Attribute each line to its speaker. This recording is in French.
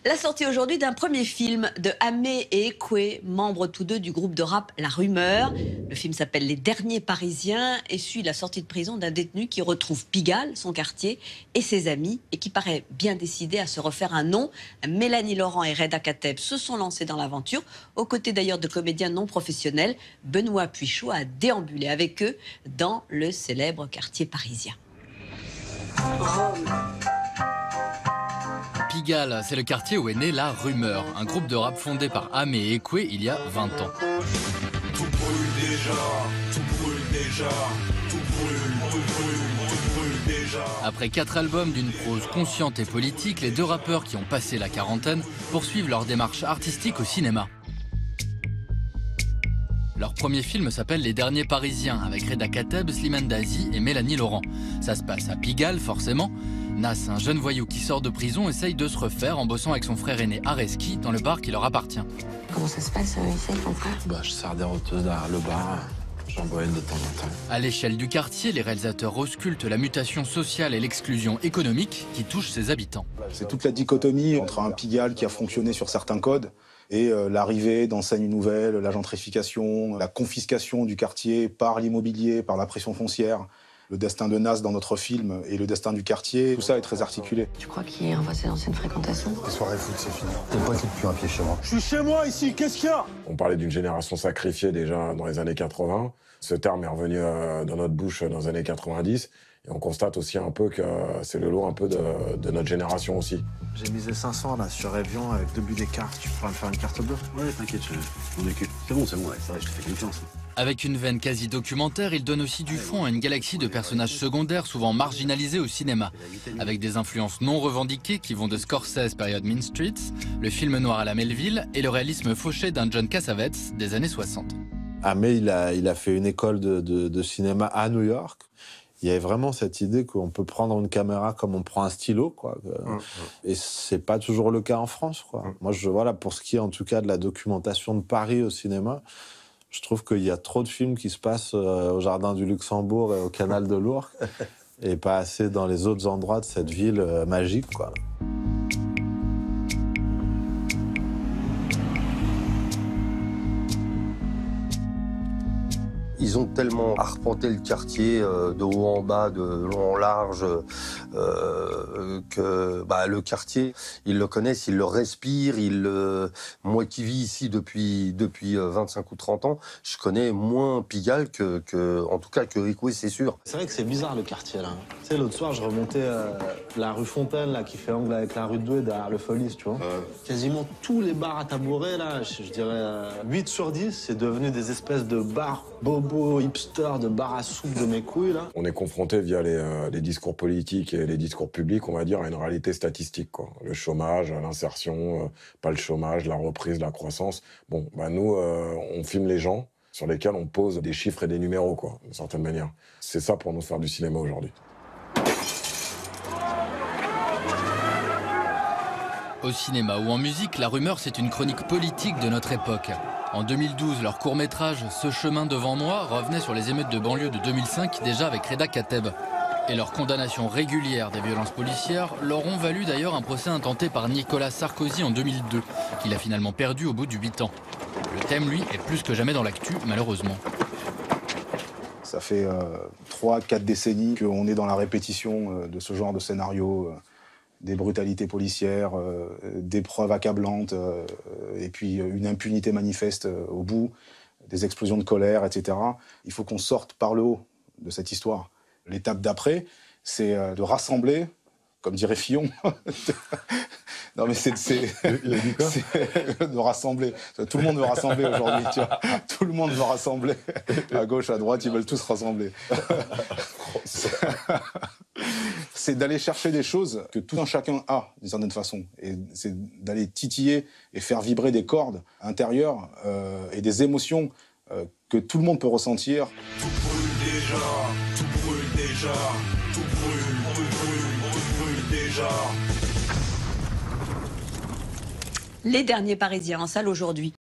Speaker 1: La sortie aujourd'hui d'un premier film de Amé et Ekwe, membres tous deux du groupe de rap La Rumeur. Le film s'appelle Les Derniers Parisiens et suit la sortie de prison d'un détenu qui retrouve Pigalle, son quartier, et ses amis, et qui paraît bien décidé à se refaire un nom. Mélanie Laurent et Reda Kateb se sont lancés dans l'aventure, aux côtés d'ailleurs de comédiens non professionnels. Benoît Puichot a déambulé avec eux dans le célèbre quartier parisien.
Speaker 2: Pigalle, c'est le quartier où est née La Rumeur, un groupe de rap fondé par Amé et Ekwe il y a 20 ans.
Speaker 3: Tout brûle déjà, tout brûle déjà, tout brûle déjà.
Speaker 2: Après 4 albums d'une prose consciente et politique, les deux rappeurs qui ont passé la quarantaine poursuivent leur démarche artistique au cinéma. Leur premier film s'appelle Les Derniers Parisiens, avec Reda Kateb, Slimane Dazi et Mélanie Laurent. Ça se passe à Pigalle, forcément. Nas, un jeune voyou qui sort de prison, essaye de se refaire en bossant avec son frère aîné Areski dans le bar qui leur appartient.
Speaker 4: Comment ça se passe ici avec ton frère?
Speaker 5: Je sers des roteuses derrière le bar, j'en bois une de temps en temps.
Speaker 2: À l'échelle du quartier, les réalisateurs auscultent la mutation sociale et l'exclusion économique qui touche ses habitants.
Speaker 6: C'est toute la dichotomie entre un Pigalle qui a fonctionné sur certains codes et l'arrivée d'enseignes nouvelles, la gentrification, la confiscation du quartier par l'immobilier, par la pression foncière. Le destin de Nas dans notre film et le destin du quartier, tout ça est très articulé.
Speaker 4: Tu crois qu'il revoit ses anciennes fréquentations?
Speaker 7: Les soirées foot, c'est fini. T'es pas qui depuis un pied chez moi.
Speaker 3: Je suis chez moi ici, qu'est-ce qu'il y a?
Speaker 8: On parlait d'une génération sacrifiée déjà dans les années 80. Ce terme est revenu dans notre bouche dans les années 90. Et on constate aussi un peu que c'est le lot un peu de notre génération aussi.
Speaker 7: J'ai misé 500 là sur Evian avec 2 buts d'écart. Tu pourras me faire une carte bleue?
Speaker 5: Ouais, t'inquiète, je m'en occupe. C'est bon, ouais, ça va, je te fais confiance.
Speaker 2: Avec une veine quasi documentaire, il donne aussi du fond à une galaxie de personnages secondaires souvent marginalisés au cinéma. Avec des influences non revendiquées qui vont de Scorsese, période Mean Streets, le film noir à la Melville et le réalisme fauché d'un John Cassavetes des années 60.
Speaker 9: Amé, il a fait une école de cinéma à New York. Il y avait vraiment cette idée qu'on peut prendre une caméra comme on prend un stylo, quoi. Et c'est pas toujours le cas en France, quoi. Moi, voilà, pour ce qui est en tout cas de la documentation de Paris au cinéma, je trouve qu'il y a trop de films qui se passent au Jardin du Luxembourg et au Canal de l'Ourcq et pas assez dans les autres endroits de cette ville magique, quoi.
Speaker 10: Ils ont tellement arpenté le quartier de haut en bas, de long en large, que le quartier, ils le connaissent, ils le respirent. Moi qui vis ici depuis 25 ou 30 ans, je connais moins Pigalle en tout cas que Ekwe, c'est sûr.
Speaker 7: C'est vrai que c'est bizarre le quartier là. Tu sais, l'autre soir, je remontais la rue Fontaine là, qui fait angle avec la rue de Douai derrière le Folies, tu vois. Quasiment tous les bars à tabourets là, je dirais 8 sur 10, c'est devenu des espèces de bars bobo, hipster, de bar à soupe de mes couilles, là.
Speaker 8: On est confronté via les discours politiques et les discours publics, on va dire, à une réalité statistique, quoi. Le chômage, l'insertion, pas le chômage, la reprise, la croissance. Bon, nous, on filme les gens sur lesquels on pose des chiffres et des numéros, quoi, d'une certaine manière. C'est ça pour nous faire du cinéma aujourd'hui.
Speaker 2: Au cinéma ou en musique, La Rumeur, c'est une chronique politique de notre époque. En 2012, leur court-métrage « Ce chemin devant moi » revenait sur les émeutes de banlieue de 2005, déjà avec Reda Kateb. Et leur condamnation régulière des violences policières leur ont valu d'ailleurs un procès intenté par Nicolas Sarkozy en 2002, qu'il a finalement perdu au bout de 8 ans. Le thème, lui, est plus que jamais dans l'actu, malheureusement.
Speaker 6: Ça fait 3-4 décennies qu'on est dans la répétition de ce genre de scénario. Des brutalités policières, des preuves accablantes, et puis une impunité manifeste au bout, des explosions de colère, etc. Il faut qu'on sorte par le haut de cette histoire. L'étape d'après, c'est de rassembler, comme dirait Fillon. Non mais c'est de rassembler. Tout le monde veut rassembler aujourd'hui, tu vois. Tout le monde veut rassembler. À gauche, à droite, ils veulent tous rassembler. C'est d'aller chercher des choses que tout un chacun a, d'une certaine façon. Et c'est d'aller titiller et faire vibrer des cordes intérieures et des émotions que tout le monde peut ressentir.
Speaker 3: Tout brûle déjà, tout brûle déjà, tout brûle déjà.
Speaker 1: Les Derniers Parisiens en salle aujourd'hui.